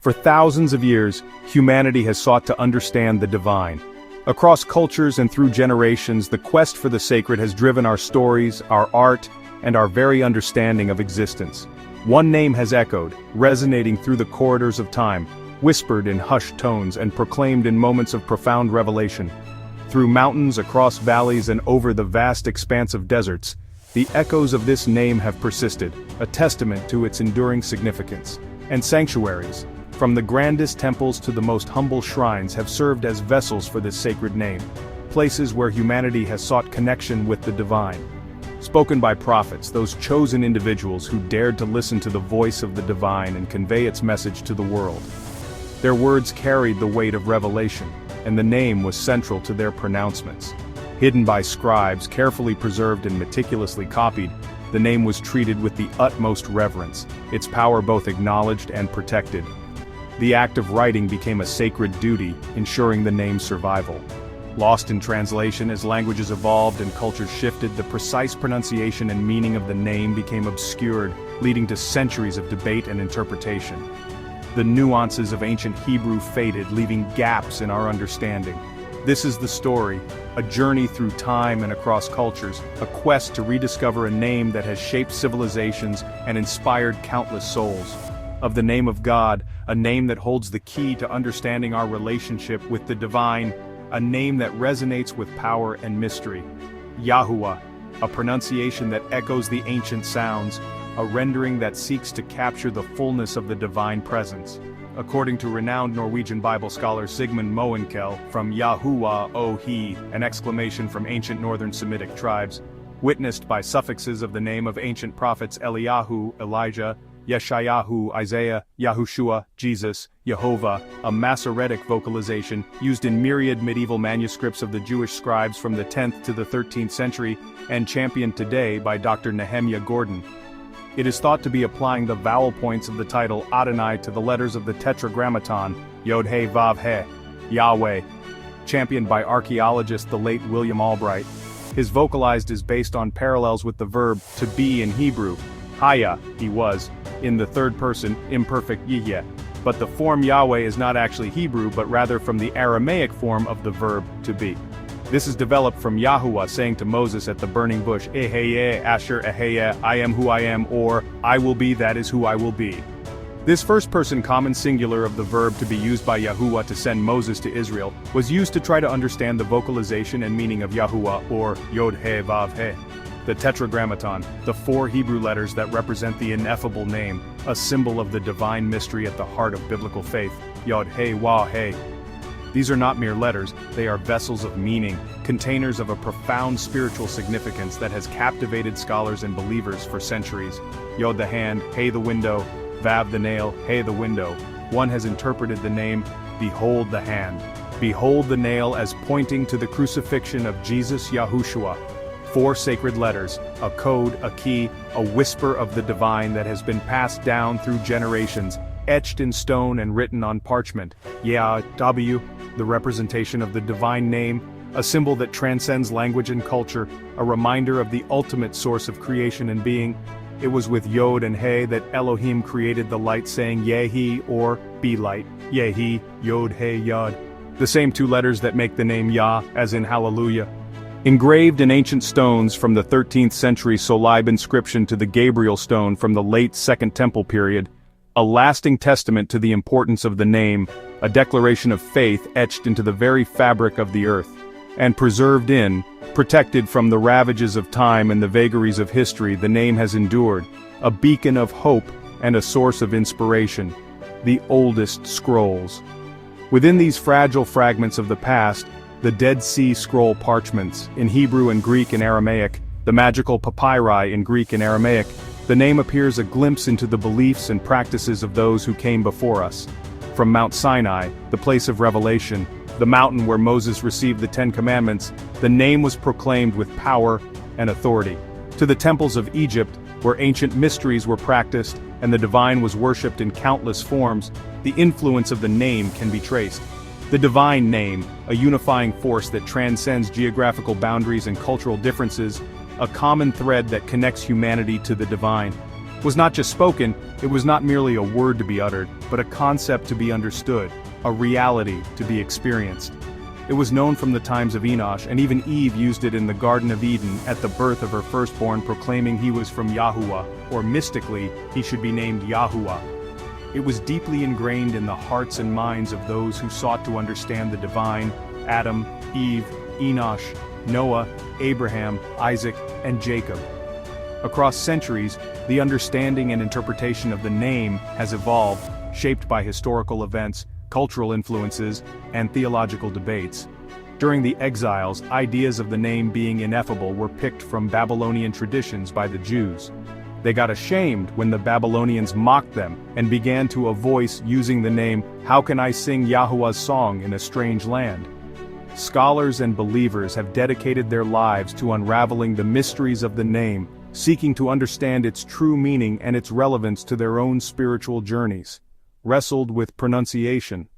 For thousands of years, humanity has sought to understand the divine. Across cultures and through generations, the quest for the sacred has driven our stories, our art, and our very understanding of existence. One name has echoed, resonating through the corridors of time, whispered in hushed tones and proclaimed in moments of profound revelation. Through mountains, across valleys, and over the vast expanse of deserts, the echoes of this name have persisted, a testament to its enduring significance. And sanctuaries, from the grandest temples to the most humble shrines, have served as vessels for this sacred name, places where humanity has sought connection with the divine. Spoken by prophets, those chosen individuals who dared to listen to the voice of the divine and convey its message to the world. Their words carried the weight of revelation, and the name was central to their pronouncements. Hidden by scribes, carefully preserved and meticulously copied, the name was treated with the utmost reverence, its power both acknowledged and protected. The act of writing became a sacred duty, ensuring the name's survival. Lost in translation as languages evolved and cultures shifted, the precise pronunciation and meaning of the name became obscured, leading to centuries of debate and interpretation. The nuances of ancient Hebrew faded, leaving gaps in our understanding. This is the story, a journey through time and across cultures, a quest to rediscover a name that has shaped civilizations and inspired countless souls. Of the name of God, a name that holds the key to understanding our relationship with the divine, a name that resonates with power and mystery. Yahuwah, a pronunciation that echoes the ancient sounds, a rendering that seeks to capture the fullness of the divine presence. According to renowned Norwegian Bible scholar Sigmund Moenkel, from Yahuwah, O He, an exclamation from ancient northern Semitic tribes, witnessed by suffixes of the name of ancient prophets Eliyahu, Elijah, Yeshayahu, Isaiah, Yahushua, Jesus, Yehovah, a Masoretic vocalization used in myriad medieval manuscripts of the Jewish scribes from the 10th to the 13th century, and championed today by Dr. Nehemiah Gordon. It is thought to be applying the vowel points of the title Adonai to the letters of the Tetragrammaton, Yod-He Vav-He, Yahweh, championed by archaeologist the late William Albright. His vocalized is based on parallels with the verb to be in Hebrew, Haya, he was, in the third person, imperfect Yihye. But the form Yahweh is not actually Hebrew but rather from the Aramaic form of the verb to be. This is developed from Yahuwah saying to Moses at the burning bush, Eheye, Asher Eheye, I am who I am, or I will be, that is who I will be. This first-person common singular of the verb to be used by Yahuwah to send Moses to Israel was used to try to understand the vocalization and meaning of Yahuwah, or Yod-He Vav-He. The Tetragrammaton, the 4 Hebrew letters that represent the ineffable name, a symbol of the divine mystery at the heart of biblical faith, Yod-He Wah-He. These are not mere letters, they are vessels of meaning, containers of a profound spiritual significance that has captivated scholars and believers for centuries. Yod the hand, He the window, Vav the nail, He the window. One has interpreted the name, Behold the hand. Behold the nail as pointing to the crucifixion of Jesus Yahushua. 4 sacred letters, a code, a key, a whisper of the divine that has been passed down through generations, etched in stone and written on parchment. Yah-W, the representation of the divine name, a symbol that transcends language and culture, a reminder of the ultimate source of creation and being. It was with Yod and He that Elohim created the light, saying Yehi, or be light, Yehi, Yod, He, Yod. The same 2 letters that make the name Yah, as in Hallelujah. Engraved in ancient stones from the 13th century Solib inscription to the Gabriel stone from the late Second Temple period, a lasting testament to the importance of the name, a declaration of faith etched into the very fabric of the earth, and preserved in, protected from the ravages of time and the vagaries of history, the name has endured, a beacon of hope and a source of inspiration, the oldest scrolls. Within these fragile fragments of the past, the Dead Sea Scroll parchments, in Hebrew and Greek and Aramaic, the magical papyri in Greek and Aramaic, the name appears a glimpse into the beliefs and practices of those who came before us. From Mount Sinai, the place of revelation, the mountain where Moses received the 10 Commandments, the name was proclaimed with power and authority. To the temples of Egypt, where ancient mysteries were practiced and the divine was worshipped in countless forms, the influence of the name can be traced. The divine name, a unifying force that transcends geographical boundaries and cultural differences, a common thread that connects humanity to the divine, was not just spoken, it was not merely a word to be uttered, but a concept to be understood, a reality to be experienced. It was known from the times of Enosh, and even Eve used it in the Garden of Eden at the birth of her firstborn, proclaiming he was from Yahuwah, or mystically, he should be named Yahuwah. It was deeply ingrained in the hearts and minds of those who sought to understand the divine: Adam, Eve, Enosh, Noah, Abraham, Isaac, and Jacob. Across centuries, the understanding and interpretation of the name has evolved, shaped by historical events, cultural influences, and theological debates. During the exiles, ideas of the name being ineffable were picked from Babylonian traditions by the Jews. They got ashamed when the Babylonians mocked them and began to voice using the name, "How can I sing Yahuwah's song in a strange land?" Scholars and believers have dedicated their lives to unraveling the mysteries of the name, seeking to understand its true meaning and its relevance to their own spiritual journeys. Wrestled with pronunciation.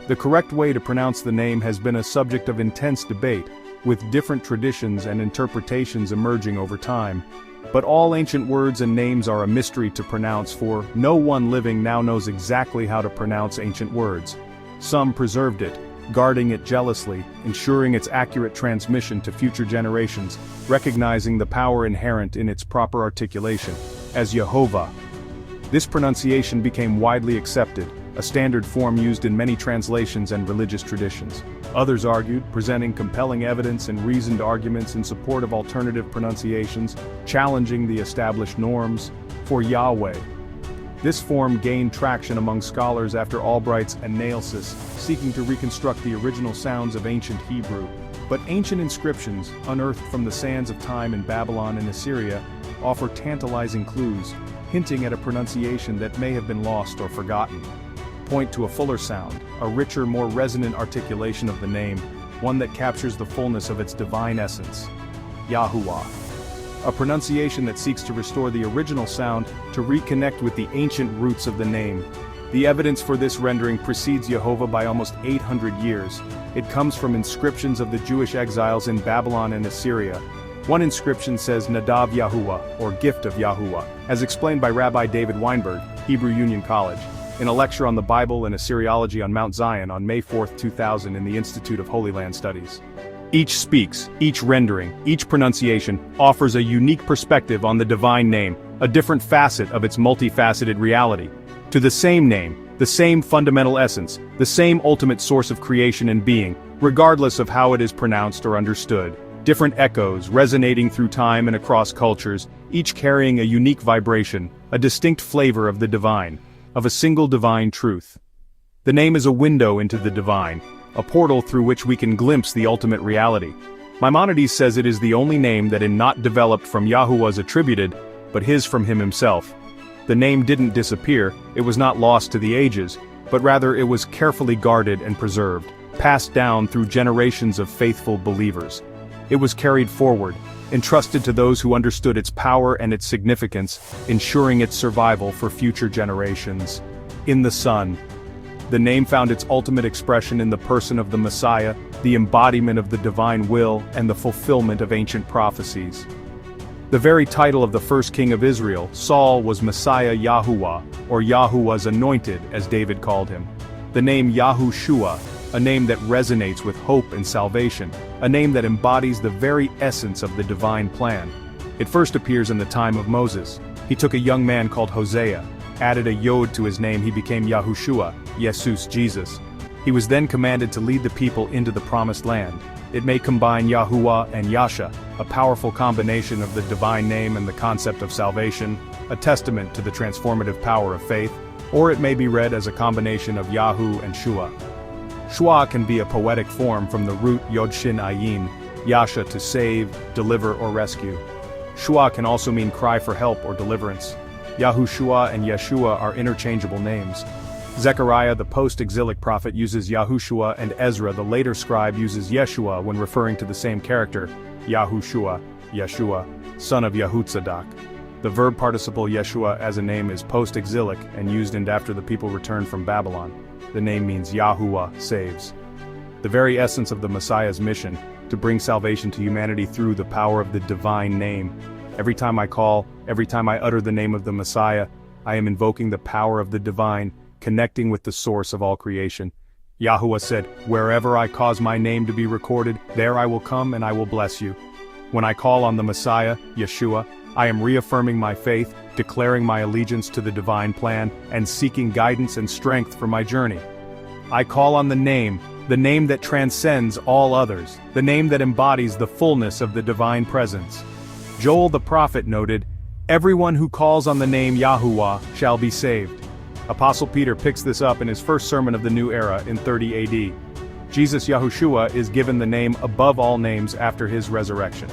The correct way to pronounce the name has been a subject of intense debate, with different traditions and interpretations emerging over time. But all ancient words and names are a mystery to pronounce, for no one living now knows exactly how to pronounce ancient words. Some preserved it, guarding it jealously, ensuring its accurate transmission to future generations, recognizing the power inherent in its proper articulation, as Yehovah. This pronunciation became widely accepted, a standard form used in many translations and religious traditions. Others argued, presenting compelling evidence and reasoned arguments in support of alternative pronunciations, challenging the established norms, for Yahweh. This form gained traction among scholars after Albright's analysis, seeking to reconstruct the original sounds of ancient Hebrew. But ancient inscriptions, unearthed from the sands of time in Babylon and Assyria, offer tantalizing clues, hinting at a pronunciation that may have been lost or forgotten. Point to a fuller sound, a richer, more resonant articulation of the name, one that captures the fullness of its divine essence. Yahuwah. A pronunciation that seeks to restore the original sound, to reconnect with the ancient roots of the name. The evidence for this rendering precedes Yehovah by almost 800 years. It comes from inscriptions of the Jewish exiles in Babylon and Assyria. One inscription says Nadav Yahuwah, or Gift of Yahuwah, as explained by Rabbi David Weinberg, Hebrew Union College, in a lecture on the Bible and Assyriology on Mount Zion on May 4, 2000 in the Institute of Holy Land Studies. Each speaks, each rendering, each pronunciation offers a unique perspective on the divine name, a different facet of its multifaceted reality. To the same name, the same fundamental essence, the same ultimate source of creation and being, regardless of how it is pronounced or understood. Different echoes resonating through time and across cultures, each carrying a unique vibration, a distinct flavor of the divine, of a single divine truth. The name is a window into the divine, a portal through which we can glimpse the ultimate reality. Maimonides says it is the only name that is not developed from Yahuwah's attributed, but his from him himself. The name didn't disappear, it was not lost to the ages, but rather it was carefully guarded and preserved, passed down through generations of faithful believers. It was carried forward, entrusted to those who understood its power and its significance, ensuring its survival for future generations. In the Son. The name found its ultimate expression in the person of the Messiah, the embodiment of the divine will and the fulfillment of ancient prophecies. The very title of the first king of Israel, Saul, was Messiah Yahuwah, or Yahuwah's anointed, as David called him. The name Yahushua, a name that resonates with hope and salvation, a name that embodies the very essence of the divine plan. It first appears in the time of Moses. He took a young man called Hosea, added a yod to his name, he became Yahushua, Jesus, Jesus. He was then commanded to lead the people into the promised land. It may combine Yahuwah and Yasha, a powerful combination of the divine name and the concept of salvation, a testament to the transformative power of faith, or it may be read as a combination of Yahu and Shua. Shua can be a poetic form from the root Yod Shin Ayin, Yasha to save, deliver or rescue. Shua can also mean cry for help or deliverance. Yahushua and Yeshua are interchangeable names. Zechariah, the post-exilic prophet, uses Yahushua, and Ezra, the later scribe, uses Yeshua when referring to the same character, Yahushua, Yeshua, son of Yahutzadak. The verb participle Yeshua as a name is post-exilic and used in after the people returned from Babylon. The name means Yahuwah saves. The very essence of the Messiah's mission, to bring salvation to humanity through the power of the divine name. Every time I call, every time I utter the name of the Messiah, I am invoking the power of the divine, connecting with the source of all creation. Yahuwah said, "Wherever I cause my name to be recorded, there I will come and I will bless you." When I call on the Messiah, Yeshua, I am reaffirming my faith, declaring my allegiance to the divine plan, and seeking guidance and strength for my journey. I call on the name that transcends all others, the name that embodies the fullness of the divine presence. Joel the prophet noted, "Everyone who calls on the name Yahuwah shall be saved." Apostle Peter picks this up in his first sermon of the new era in 30 AD. Jesus Yahushua is given the name above all names after his resurrection.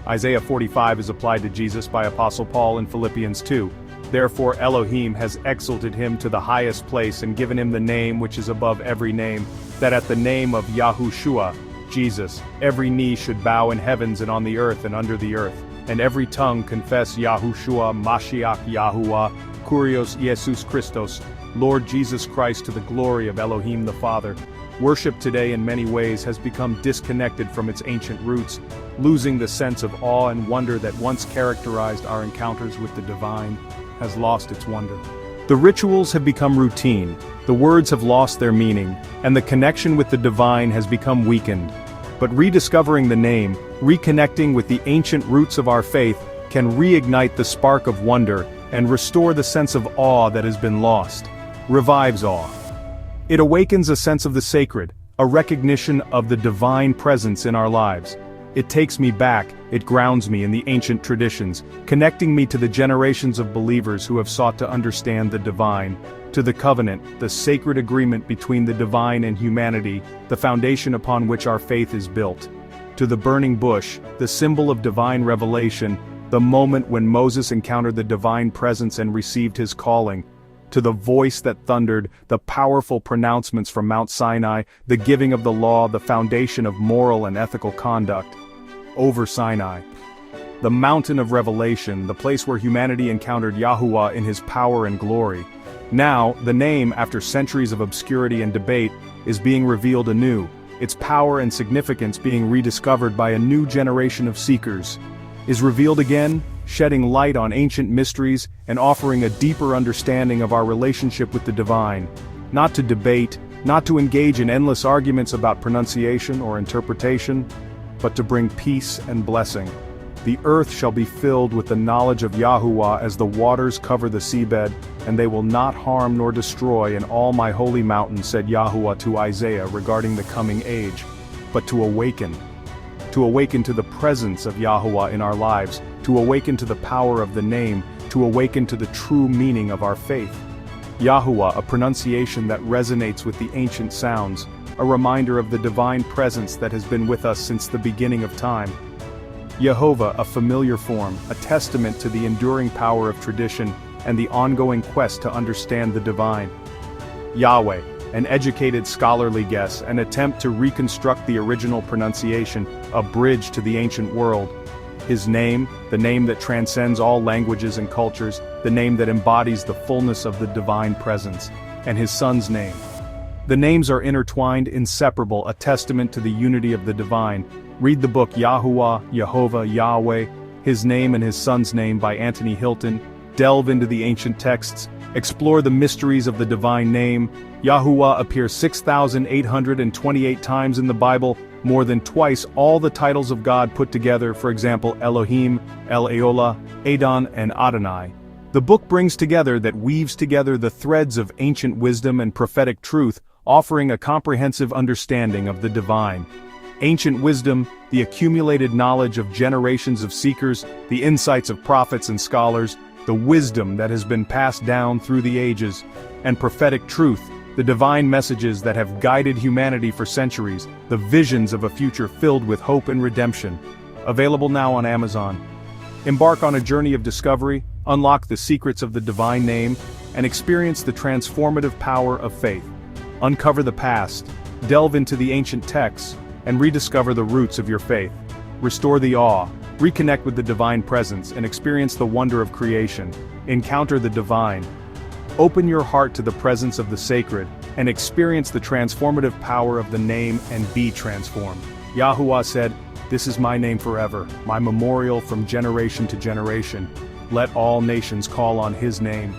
Isaiah 45 is applied to Jesus by Apostle Paul in Philippians 2. Therefore Elohim has exalted him to the highest place and given him the name which is above every name, that at the name of Yahushua, Jesus, every knee should bow in heavens and on the earth and under the earth, and every tongue confess Yahushua Mashiach Yahuwah, Kurios Jesus Christos, Lord Jesus Christ, to the glory of Elohim the Father. Worship today in many ways has become disconnected from its ancient roots, losing the sense of awe and wonder that once characterized our encounters with the divine, has lost its wonder. The rituals have become routine, the words have lost their meaning, and the connection with the divine has become weakened. But rediscovering the name, reconnecting with the ancient roots of our faith, can reignite the spark of wonder and restore the sense of awe that has been lost. Revives awe. It awakens a sense of the sacred, a recognition of the divine presence in our lives. It takes me back, it grounds me in the ancient traditions, connecting me to the generations of believers who have sought to understand the divine, to the covenant, the sacred agreement between the divine and humanity, the foundation upon which our faith is built, to the burning bush, the symbol of divine revelation, the moment when Moses encountered the divine presence and received his calling, to the voice that thundered, the powerful pronouncements from Mount Sinai, the giving of the law, the foundation of moral and ethical conduct. Over Sinai, the mountain of revelation, the place where humanity encountered Yahuwah in his power and glory. Now, the name, after centuries of obscurity and debate, is being revealed anew, its power and significance being rediscovered by a new generation of seekers. Is revealed again, shedding light on ancient mysteries and offering a deeper understanding of our relationship with the divine. Not to debate, not to engage in endless arguments about pronunciation or interpretation, but to bring peace and blessing. The earth shall be filled with the knowledge of Yahuwah as the waters cover the seabed, and they will not harm nor destroy in all my holy mountain, said Yahuwah to Isaiah regarding the coming age, but to awaken to the presence of Yahuwah in our lives, to awaken to the power of the name, to awaken to the true meaning of our faith. Yahuwah, a pronunciation that resonates with the ancient sounds, a reminder of the divine presence that has been with us since the beginning of time. Yehovah, a familiar form, a testament to the enduring power of tradition and the ongoing quest to understand the divine. Yahweh, an educated scholarly guess, an attempt to reconstruct the original pronunciation, a bridge to the ancient world. His name, the name that transcends all languages and cultures, the name that embodies the fullness of the divine presence, and his son's name. The names are intertwined, inseparable, a testament to the unity of the divine. Read the book Yahuwah, Yehovah, Yahweh, His Name and His Son's Name by Anthony Hilton. Delve into the ancient texts, explore the mysteries of the divine name. Yahuwah appears 6,828 times in the Bible, more than twice all the titles of God put together, for example Elohim, El Eolah, Adon and Adonai. The book brings together that weaves together the threads of ancient wisdom and prophetic truth, offering a comprehensive understanding of the divine. Ancient wisdom, the accumulated knowledge of generations of seekers, the insights of prophets and scholars, the wisdom that has been passed down through the ages, and prophetic truth, the divine messages that have guided humanity for centuries, the visions of a future filled with hope and redemption. Available now on Amazon. Embark on a journey of discovery, unlock the secrets of the divine name, and experience the transformative power of faith. Uncover the past, delve into the ancient texts, and rediscover the roots of your faith. Restore the awe, reconnect with the divine presence, and experience the wonder of creation. Encounter the divine. Open your heart to the presence of the sacred, and experience the transformative power of the name and be transformed. Yahuwah said, "This is my name forever, my memorial from generation to generation. Let all nations call on his name."